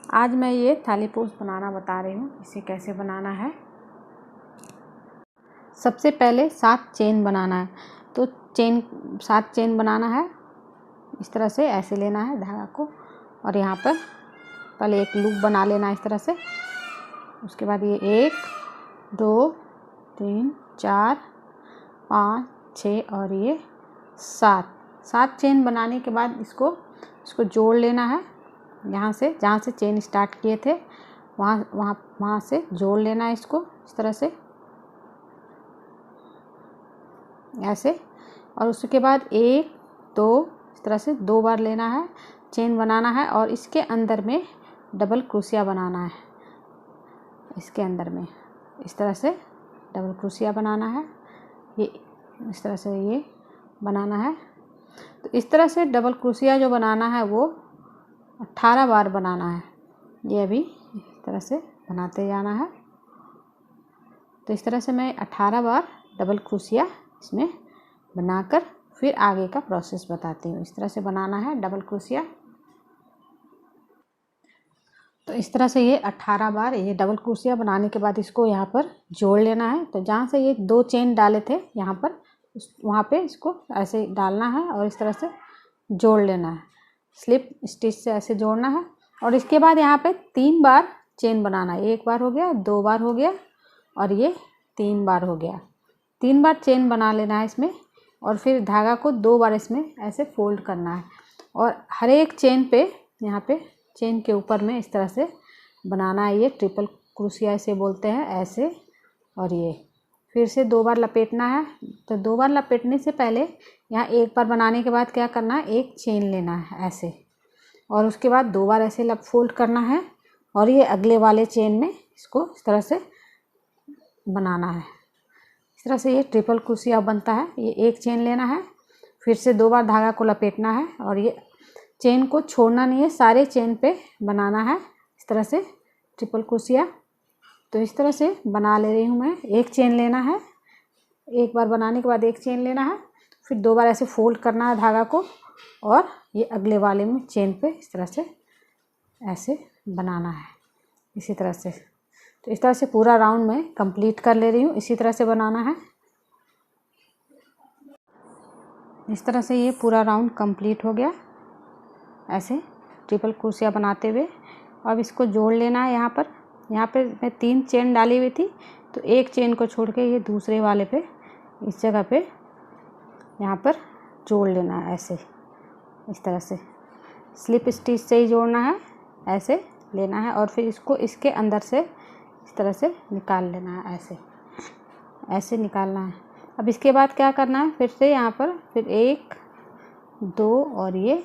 आज मैं ये थाली पोस्ट बनाना बता रही हूँ। इसे कैसे बनाना है। सबसे पहले 7 चेन बनाना है। तो 7 चेन बनाना है। इस तरह से ऐसे लेना है धागा को और यहाँ पर पहले एक लूप बना लेना है इस तरह से। उसके बाद ये 1 2 3 4 5 6 और ये 7 चेन बनाने के बाद इसको जोड़ लेना है। यहाँ से जहाँ से चेन स्टार्ट किए थे वहाँ से जोड़ लेना है इसको इस तरह से ऐसे। और उसके बाद 1 2 इस तरह से 2 बार लेना है, चेन बनाना है और इसके अंदर में डबल क्रोशिया बनाना है। इसके अंदर में इस तरह से डबल क्रोशिया बनाना है। ये इस तरह से ये बनाना है। तो इस तरह से डबल क्रोशिया जो बनाना है वो 18 बार बनाना है। ये अभी इस तरह से बनाते जाना है। तो इस तरह से मैं 18 बार डबल क्रोशिया इसमें बनाकर फिर आगे का प्रोसेस बताती हूँ। इस तरह से बनाना है डबल क्रोशिया। तो इस तरह से ये 18 बार ये डबल क्रोशिया बनाने के बाद इसको यहाँ पर जोड़ लेना है। तो जहाँ से ये 2 चेन डाले थे यहाँ पर वहाँ पे इसको ऐसे डालना है और इस तरह से जोड़ लेना है। स्लिप स्टिच से ऐसे जोड़ना है और इसके बाद यहाँ पे 3 बार चेन बनाना है। 1 बार हो गया, 2 बार हो गया और ये 3 बार हो गया। 3 बार चेन बना लेना है इसमें और फिर धागा को 2 बार इसमें ऐसे फोल्ड करना है और हर एक चेन पे यहाँ पे चेन के ऊपर में इस तरह से बनाना है। ये ट्रिपल क्रोशिया इसे बोलते हैं ऐसे। और ये फिर से 2 बार लपेटना है। तो 2 बार लपेटने से पहले यहाँ 1 बार बनाने के बाद क्या करना है, एक चेन लेना है ऐसे और उसके बाद 2 बार ऐसे फोल्ड करना है और ये अगले वाले चेन में इसको इस तरह से बनाना है। इस तरह से ये ट्रिपल क्रोशिया बनता है। ये एक चेन लेना है, फिर से 2 बार धागा को लपेटना है और ये चेन को छोड़ना नहीं है, सारे चेन पे बनाना है इस तरह से ट्रिपल क्रोशिया। तो इस तरह से बना ले रही हूँ मैं। एक चेन लेना है, 1 बार बनाने के बाद एक चेन लेना है, फिर 2 बार ऐसे फोल्ड करना है धागा को और ये अगले वाले में चेन पे इस तरह से ऐसे बनाना है इसी तरह से। तो इस तरह से पूरा राउंड मैं कंप्लीट कर ले रही हूँ। इसी तरह से बनाना है। इस तरह से ये पूरा राउंड कंप्लीट हो गया ऐसे ट्रिपल क्रोशिया बनाते हुए। अब इसको जोड़ लेना है। यहाँ पर मैं 3 चेन डाली हुई थी तो एक चेन को छोड़ के ये दूसरे वाले पे इस जगह पे यहाँ पर जोड़ लेना है ऐसे इस तरह से। स्लिप स्टिच से ही जोड़ना है, ऐसे लेना है और फिर इसको इसके अंदर से इस तरह से निकाल लेना है ऐसे निकालना है। अब इसके बाद क्या करना है, फिर से यहाँ पर फिर 1 2 और ये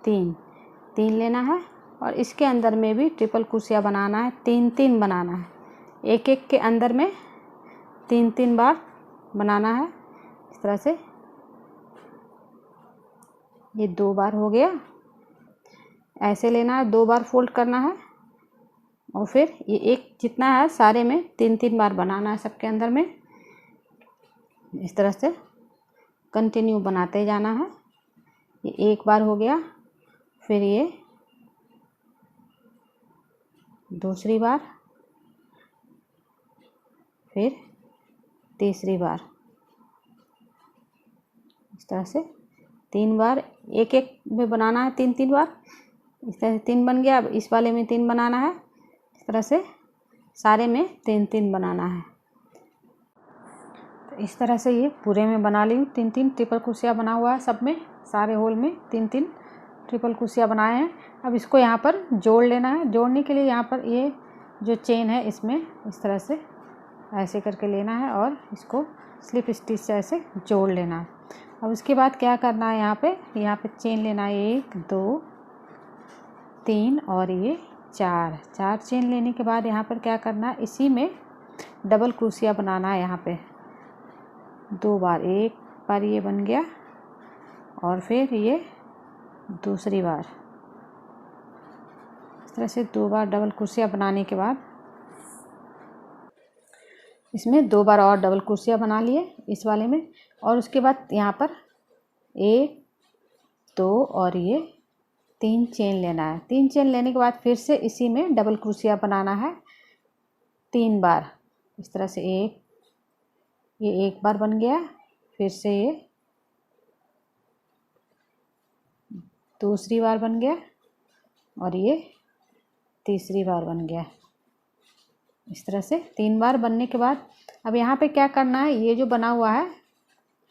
3 लेना है और इसके अंदर में भी ट्रिपल क्रोशिया बनाना है। 3 बनाना है। एक के अंदर में 3 बार बनाना है इस तरह से। ये 2 बार हो गया, ऐसे लेना है, 2 बार फोल्ड करना है और फिर ये एक जितना है सारे में 3 बार बनाना है सबके अंदर में। इस तरह से कंटिन्यू बनाते जाना है। ये 1 बार हो गया, फिर ये दूसरी बार, फिर तीसरी बार इस तरह से 3 बार एक में बनाना है। 3 बार इस तरह से 3 बन गया। अब इस वाले में 3 बनाना है इस तरह से सारे में 3 बनाना है। तो इस तरह से ये पूरे में बना ली हूँ। 3 ट्रिपल क्रोशिया बना हुआ है सब में, सारे होल में 3 ट्रिपल क्रोशिया बनाए हैं। अब इसको यहाँ पर जोड़ लेना है। जोड़ने के लिए यहाँ पर ये जो चेन है इसमें इस तरह से ऐसे करके लेना है और इसको स्लिप स्टिच से ऐसे जोड़ लेना है। अब उसके बाद क्या करना है, यहाँ पे चेन लेना है 1 2 3 और ये 4 चेन लेने के बाद यहाँ पर क्या करना है, इसी में डबल क्रोशिया बनाना है। यहाँ पे 2 बार, 1 बार ये बन गया और फिर ये दूसरी बार इस तरह से 2 बार डबल क्रोशिया बनाने के बाद इसमें 2 बार और डबल क्रोशिया बना लिए इस वाले में। और उसके बाद यहाँ पर 1 2 और ये 3 चेन लेना है। 3 चेन लेने के बाद फिर से इसी में डबल क्रोशिया बनाना है 3 बार। इस तरह से ये एक बार बन गया, फिर से ये दूसरी बार बन गया और ये तीसरी बार बन गया। इस तरह से 3 बार बनने के बाद अब यहाँ पे क्या करना है, ये जो बना हुआ है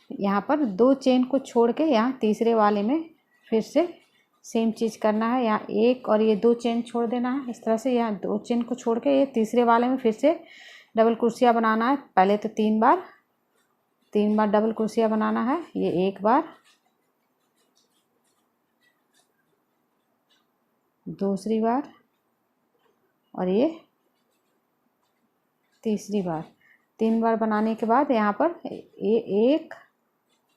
यहाँ पर 2 चेन को छोड़ के यहाँ तीसरे वाले में फिर से सेम चीज़ करना है। यहाँ एक और ये 2 चेन छोड़ देना है। इस तरह से यहाँ 2 चेन को छोड़ के ये तीसरे वाले में फिर से डबल क्रोशिया बनाना है। पहले तो 3 बार डबल क्रोशिया बनाना है। ये एक बार, दूसरी बार और ये तीसरी बार। 3 बार बनाने के बाद यहाँ पर ये 1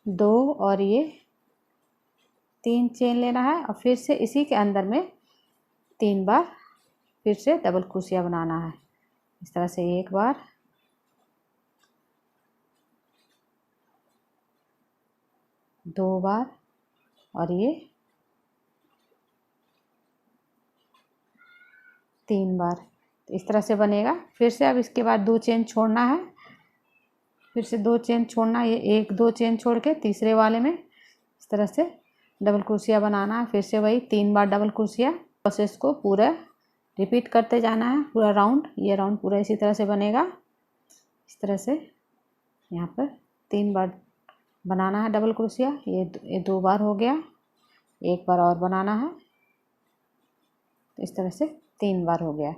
2 और ये 3 चेन लेना है और फिर से इसी के अंदर में 3 बार फिर से डबल क्रोशिया बनाना है। इस तरह से एक बार, दो बार और ये 3 बार। तो इस तरह से बनेगा। फिर से अब इसके बाद 2 चेन छोड़ना है, फिर से 2 चेन छोड़ना है। ये 1 2 चेन छोड़ के तीसरे वाले में इस तरह से डबल क्रोशिया बनाना है। फिर से वही 3 बार डबल क्रोशिया। प्रोसेस को पूरा रिपीट करते जाना है, पूरा राउंड। ये राउंड पूरा इसी तरह से बनेगा। इस तरह से यहाँ पर 3 बार बनाना है डबल क्रोशिया। ये 2 बार हो गया, एक बार और बनाना है। तो इस तरह से 3 बार हो गया।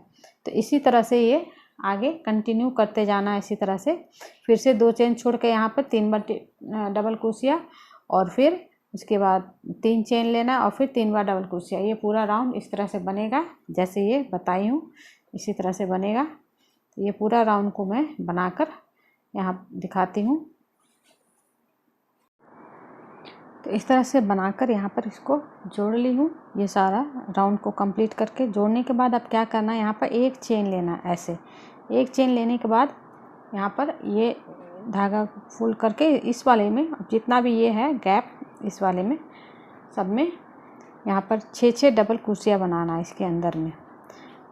तो इसी तरह से ये आगे कंटिन्यू करते जाना है इसी तरह से। फिर से 2 चेन छोड़ के यहाँ पर 3 बार डबल क्रोशिया और फिर उसके बाद 3 चेन लेना और फिर 3 बार डबल क्रोशिया। ये पूरा राउंड इस तरह से बनेगा जैसे ये बताई हूँ, इसी तरह से बनेगा। तो ये पूरा राउंड को मैं बनाकर यहाँ दिखाती हूँ। तो इस तरह से बनाकर यहाँ पर इसको जोड़ ली हूँ। ये सारा राउंड को कंप्लीट करके जोड़ने के बाद अब क्या करना है, यहाँ पर 1 चेन लेना है। ऐसे 1 चेन लेने के बाद यहाँ पर ये धागा फुल करके इस वाले में जितना भी ये है गैप, इस वाले में सब में यहाँ पर 6 डबल क्रोशिया बनाना है इसके अंदर में।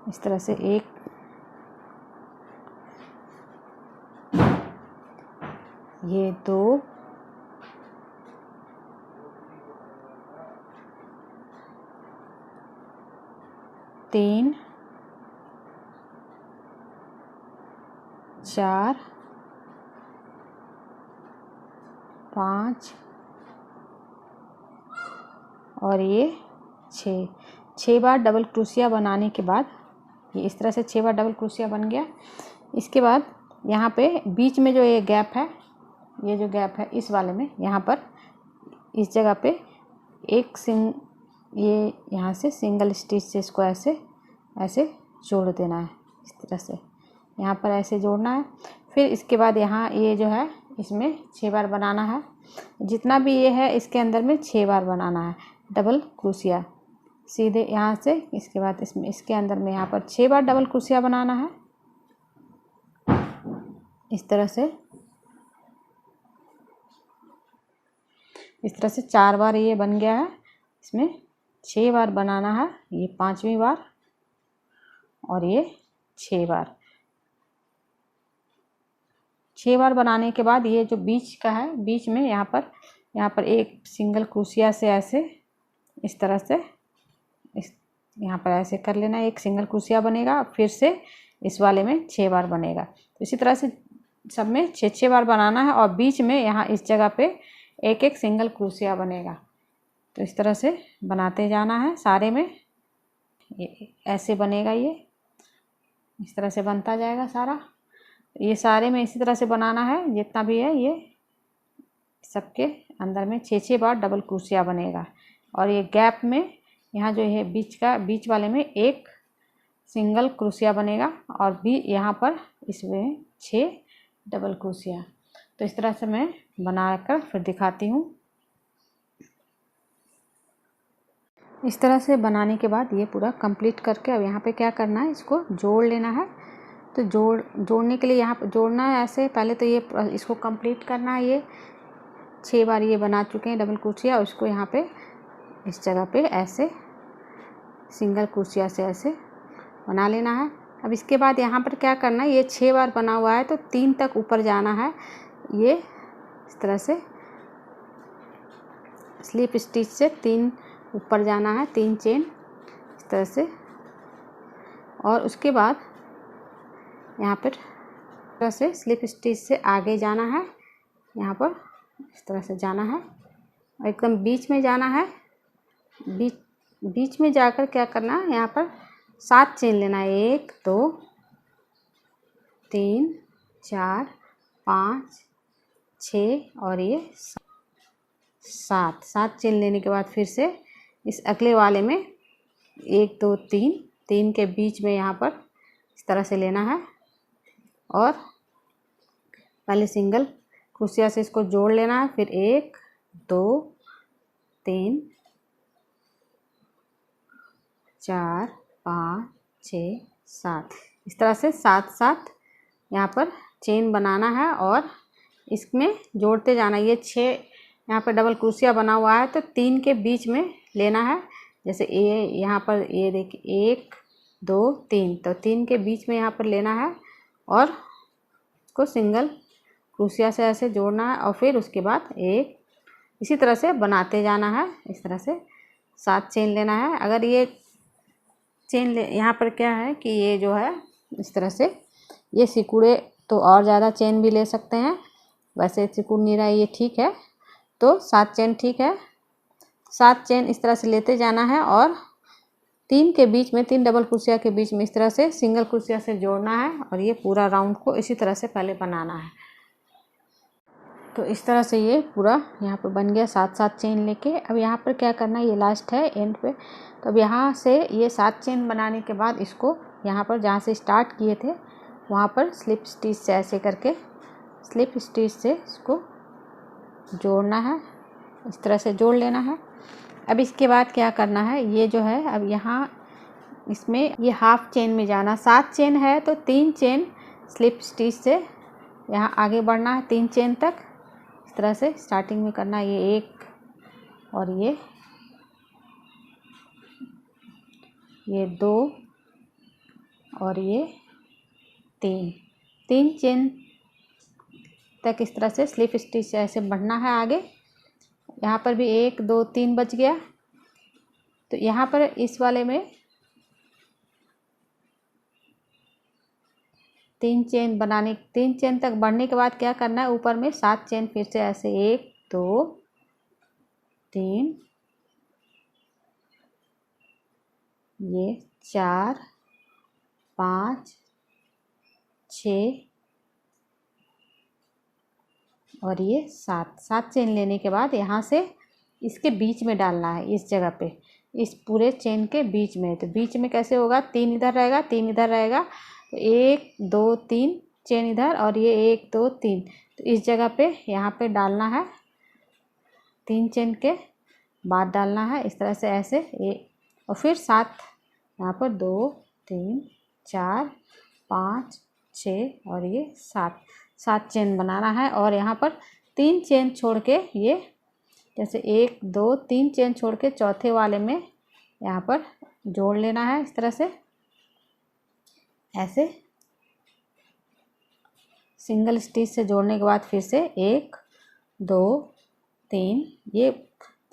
इस तरह से 1 ये 2 3 4 5 और ये 6 बार डबल क्रोशिया बनाने के बाद ये इस तरह से 6 बार डबल क्रोशिया बन गया। इसके बाद यहाँ पे बीच में जो ये गैप है, ये जो गैप है इस वाले में, यहाँ पर इस जगह पे ये यहाँ से सिंगल स्टिच से इसको ऐसे जोड़ देना है। इस तरह से यहाँ पर ऐसे जोड़ना है। फिर इसके बाद यहाँ ये जो है इसमें 6 बार बनाना है। जितना भी ये है इसके अंदर में 6 बार बनाना है डबल क्रोशिया सीधे यहाँ से। इसके बाद इसके अंदर में यहाँ पर 6 बार डबल क्रोशिया बनाना है इस तरह से। इस तरह से 4 बार ये बन गया है। इसमें 6 बार बनाना है, ये 5वीं बार और ये 6 बार। 6 बार बनाने के बाद ये जो बीच का है, बीच में यहाँ पर एक सिंगल क्रोशिया से ऐसे इस तरह से यहाँ पर ऐसे कर लेना। एक सिंगल क्रोशिया बनेगा, फिर से इस वाले में 6 बार बनेगा। तो इसी तरह से सब में 6 बार बनाना है और बीच में यहाँ इस जगह पे एक सिंगल क्रोशिया बनेगा। तो इस तरह से बनाते जाना है सारे में। ये ऐसे बनेगा, ये इस तरह से बनता जाएगा सारा। ये सारे में इसी तरह से बनाना है जितना भी है। ये सबके अंदर में 6 बार डबल क्रोशिया बनेगा और ये गैप में यहाँ जो है बीच वाले में एक सिंगल क्रोशिया बनेगा और भी यहाँ पर इसमें 6 डबल क्रोशिया। तो इस तरह से मैं बनाकर फिर दिखाती हूँ। इस तरह से बनाने के बाद ये पूरा कंप्लीट करके अब यहाँ पे क्या करना है, इसको जोड़ लेना है। तो जोड़ने के लिए यहाँ पर जोड़ना है ऐसे। पहले तो ये इसको कंप्लीट करना है। ये 6 बार ये बना चुके हैं डबल क्रोशिया और इसको यहाँ पे इस जगह पे ऐसे सिंगल क्रोशिया से ऐसे बना लेना है। अब इसके बाद यहाँ पर क्या करना है, ये 6 बार बना हुआ है तो 3 तक ऊपर जाना है। ये इस तरह से स्लिप स्टिच से 3 ऊपर जाना है, 3 चेन इस तरह से। और उसके बाद यहाँ पर इस तरह से स्लिप स्टिच से आगे जाना है, यहाँ पर इस तरह से जाना है और एकदम बीच में जाना है। बीच में जाकर क्या करना है, यहाँ पर 7 चेन लेना है। 1 2 3 4 5 6 और ये 7 चेन लेने के बाद फिर से इस अगले वाले में 1 2 3 के बीच में यहाँ पर इस तरह से लेना है और पहले सिंगल क्रोशिया से इसको जोड़ लेना है। फिर 1 2 3 4 5 6 7 इस तरह से 7 यहाँ पर चेन बनाना है और इसमें जोड़ते जाना। ये 6 यहाँ पर डबल क्रोशिया बना हुआ है तो 3 के बीच में लेना है। जैसे यहाँ पर ये देखिए 1 2 3 तो 3 के बीच में यहाँ पर लेना है और इसको सिंगल क्रोशिया से ऐसे जोड़ना है और फिर उसके बाद एक इसी तरह से बनाते जाना है। इस तरह से 7 चेन लेना है। अगर ये चेन यहाँ पर क्या है कि ये जो है इस तरह से ये सिकुड़े तो और ज़्यादा चेन भी ले सकते हैं, वैसे सिकुड़ नहीं रहा है ये ठीक है, तो 7 चेन ठीक है। 7 चेन इस तरह से लेते जाना है और 3 के बीच में 3 डबल क्रोशिया के बीच में इस तरह से सिंगल क्रोशिया से जोड़ना है और ये पूरा राउंड को इसी तरह से पहले बनाना है। तो इस तरह से ये पूरा यहाँ पर बन गया 7 चेन लेके। अब यहाँ पर क्या करना है, ये लास्ट है एंड पे। तो अब यहाँ से ये 7 चेन बनाने के बाद इसको यहाँ पर जहाँ से स्टार्ट किए थे वहाँ पर स्लिप स्टिच से ऐसे करके स्लिप स्टिच से इसको जोड़ना है, इस तरह से जोड़ लेना है। अब इसके बाद क्या करना है, ये जो है अब यहाँ इसमें ये हाफ चेन में जाना। 7 चेन है तो 3 चेन स्लिप स्टिच से यहाँ आगे बढ़ना है 3 चेन तक। इस तरह से स्टार्टिंग में करना है, ये 1 और ये 2 और ये 3 चेन तक इस तरह से स्लिप स्टिच से ऐसे बढ़ना है आगे। यहाँ पर भी 1 2 3 बच गया। तो यहाँ पर इस वाले में 3 चेन तक बढ़ने के बाद क्या करना है, ऊपर में 7 चेन फिर से ऐसे 1 2 3 ये 4 5 6 और ये 7 चेन लेने के बाद यहाँ से इसके बीच में डालना है, इस जगह पे, इस पूरे चेन के बीच में। तो बीच में कैसे होगा, 3 इधर रहेगा 3 इधर रहेगा, तो 1 2 3 चेन इधर और ये 1 2 3, तो इस जगह पे यहाँ पे डालना है। 3 चेन के बाद डालना है इस तरह से ऐसे और फिर 7 यहाँ पर 2 3 4 5 6 और ये 7 चेन बनाना है। और यहाँ पर 3 चेन छोड़ के ये जैसे 1 2 3 चेन छोड़ के चौथे वाले में यहाँ पर जोड़ लेना है इस तरह से ऐसे सिंगल स्टिच से जोड़ने के बाद फिर से 1 2 3 ये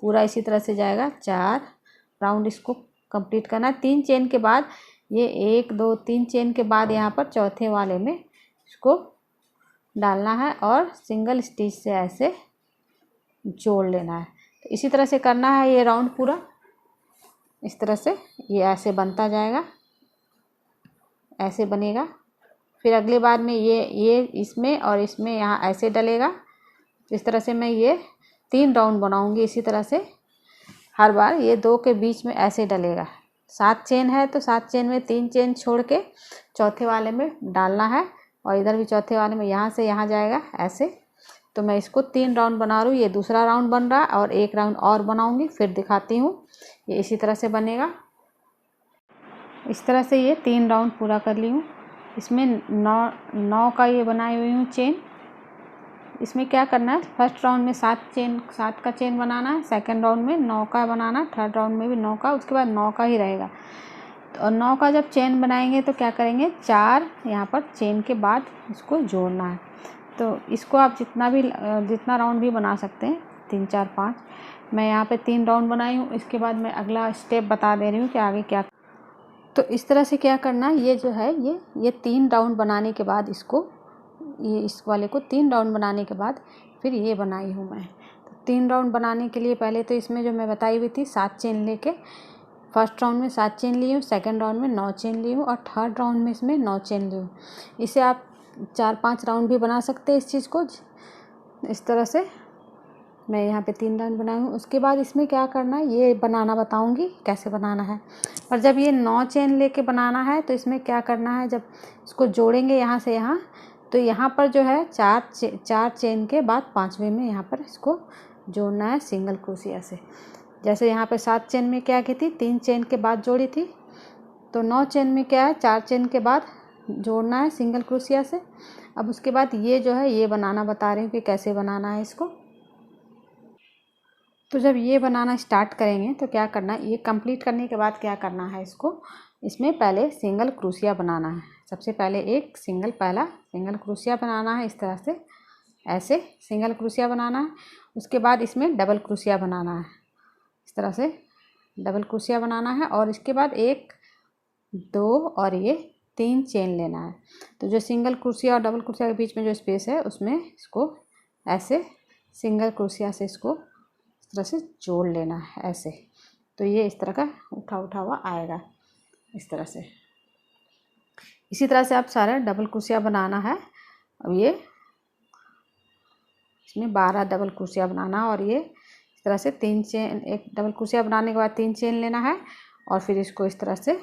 पूरा इसी तरह से जाएगा। 4 राउंड इसको कंप्लीट करना है। 3 चेन के बाद ये 1 2 3 चेन के बाद यहाँ पर चौथे वाले में इसको डालना है और सिंगल स्टिच से ऐसे जोड़ लेना है। तो इसी तरह से करना है ये राउंड पूरा, इस तरह से ये ऐसे बनता जाएगा, ऐसे बनेगा। फिर अगली बार में ये इसमें और इसमें यहाँ ऐसे डलेगा। इस तरह से मैं ये 3 राउंड बनाऊंगी इसी तरह से, हर बार ये 2 के बीच में ऐसे डलेगा। 7 चेन है तो 7 चेन में 3 चेन छोड़ के चौथे वाले में डालना है और इधर भी चौथे वाले में यहाँ से यहाँ जाएगा ऐसे। तो मैं इसको 3 राउंड बना रही हूँ, ये दूसरा राउंड बन रहा है और 1 राउंड और बनाऊंगी फिर दिखाती हूँ। ये इसी तरह से बनेगा। इस तरह से ये 3 राउंड पूरा कर ली हूँ। इसमें 9 का ये बनाई हुई हूँ चेन, इसमें क्या करना है, फर्स्ट राउंड में 7 का चेन बनाना है, सेकंड राउंड में 9 का बनाना है, थर्ड राउंड में भी 9 का, उसके बाद 9 का ही रहेगा। और 9 का जब चेन बनाएंगे तो क्या करेंगे, 4 यहाँ पर चेन के बाद इसको जोड़ना है। तो इसको आप जितना राउंड भी बना सकते हैं, 3 4 5। मैं यहाँ पे 3 राउंड बनाई हूँ। इसके बाद मैं अगला स्टेप बता दे रही हूँ कि आगे क्या। तो इस तरह से क्या करना है, ये जो है ये 3 राउंड बनाने के बाद इस वाले को 3 राउंड बनाने के बाद फिर ये बनाई हूँ मैं। तो 3 राउंड बनाने के लिए पहले तो इसमें जो मैं बताई हुई थी 7 चेन लेके, फर्स्ट राउंड में 7 चेन ली हूँ, सेकंड राउंड में 9 चेन ली हूँ और थर्ड राउंड में इसमें 9 चेन ली हूँ। इसे आप 4 5 राउंड भी बना सकते हैं इस चीज़ को। इस तरह से मैं यहाँ पे 3 राउंड बनाई हूँ। उसके बाद इसमें क्या करना है, ये बनाना बताऊँगी कैसे बनाना है। और जब ये 9 चेन लेके बनाना है तो इसमें क्या करना है, जब इसको जोड़ेंगे यहाँ से यहाँ, तो यहाँ पर जो है 4 चेन के बाद 5वें में यहाँ पर इसको जोड़ना है सिंगल क्रोशिया से। जैसे यहाँ पे 7 चेन में क्या की थी, 3 चेन के बाद जोड़ी थी, तो 9 चेन में क्या है, 4 चेन के बाद जोड़ना है सिंगल क्रोशिया से। अब उसके बाद ये जो है ये बनाना बता रही हूँ कि कैसे बनाना है इसको। तो जब ये बनाना स्टार्ट करेंगे तो क्या करना है, ये कंप्लीट करने के बाद क्या करना है, इसमें पहले सिंगल क्रोशिया बनाना है। सबसे पहले पहला सिंगल क्रोशिया बनाना है, इस तरह से ऐसे सिंगल क्रोशिया बनाना है। उसके बाद इसमें डबल क्रोशिया बनाना है, इस तरह से डबल क्रोशिया बनाना है। और इसके बाद 1 2 और ये 3 चेन लेना है। तो जो सिंगल क्रोशिया और डबल क्रोशिया के बीच में जो स्पेस है उसमें इसको ऐसे सिंगल क्रोशिया से इसको इस तरह से जोड़ लेना है ऐसे। तो ये इस तरह का उठा हुआ आएगा इस तरह से। इसी तरह से आप सारा डबल क्रोशिया बनाना है। अब ये इसमें 12 डबल क्रोशिया बनाना, और ये इस तरह से 3 चेन, एक डबल क्रोशिया बनाने के बाद 3 चेन लेना है और फिर इसको इस तरह से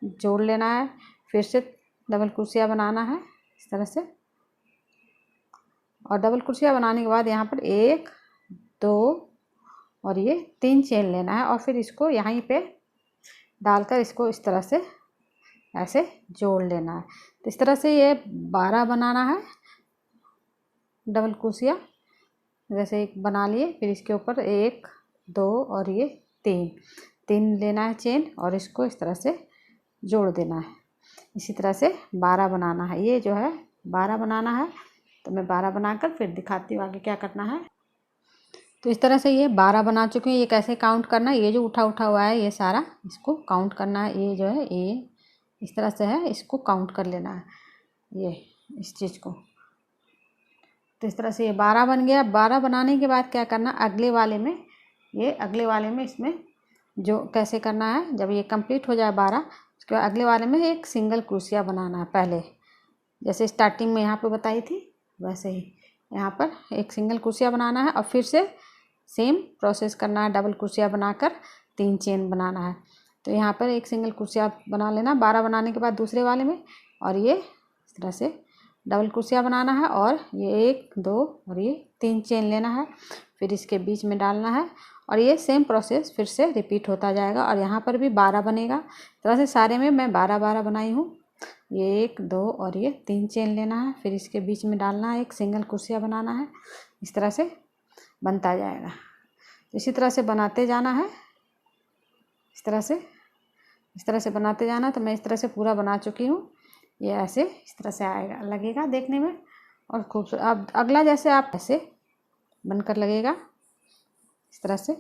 जोड़ लेना है। फिर से डबल क्रोशिया बनाना है इस तरह से, और डबल क्रोशिया बनाने के बाद यहाँ पर 1 2 और ये 3 चेन लेना है और फिर इसको यहीं पे डालकर इसको इस तरह से ऐसे जोड़ लेना है। तो इस तरह से ये 12 बनाना है डबल क्रोशिया। जैसे एक बना लिए, फिर इसके ऊपर 1 2 और ये 3 लेना है चेन और इसको इस तरह से जोड़ देना है। इसी तरह से 12 बनाना है। ये जो है 12 बनाना है। तो मैं 12 बनाकर फिर दिखाती हूँ आगे क्या करना है। तो इस तरह से ये 12 बना चुके हैं। ये कैसे काउंट करना है, ये जो उठा हुआ है ये सारा इसको काउंट करना है। ये जो है ये इस तरह से है, इसको काउंट कर लेना है ये इस चीज़ को। तो इस तरह से ये 12 बन गया। 12 बनाने के बाद क्या करना, अगले वाले में इसमें जो कैसे करना है, जब ये कंप्लीट हो जाए 12, उसके बाद अगले वाले में एक सिंगल क्रोशिया बनाना है। पहले जैसे स्टार्टिंग में यहाँ पे बताई थी वैसे ही यहाँ पर एक सिंगल क्रोशिया बनाना है और फिर से सेम प्रोसेस करना है। डबल क्रोशिया बनाकर 3 चेन बनाना है। तो यहाँ पर एक सिंगल क्रोशिया बना लेना 12 बनाने के बाद दूसरे वाले में, और ये इस तरह से डबल क्रोशिया बनाना है और ये 1 2 और ये 3 चेन लेना है, फिर इसके बीच में डालना है और ये सेम प्रोसेस फिर से रिपीट होता जाएगा। और यहाँ पर भी 12 बनेगा। इस तरह से सारे में मैं 12 बनाई हूँ। ये 1 2 और ये 3 चेन लेना है, फिर इसके बीच में डालना है, एक सिंगल क्रोशिया बनाना है। इस तरह से बनता जाएगा। इसी तरह से बनाते जाना है, इस तरह से बनाते जाना। तो मैं इस तरह से पूरा बना चुकी हूँ। ये ऐसे इस तरह से आएगा, लगेगा देखने में और खूबसूरत। अब अगला जैसे आप ऐसे बनकर लगेगा इस तरह से।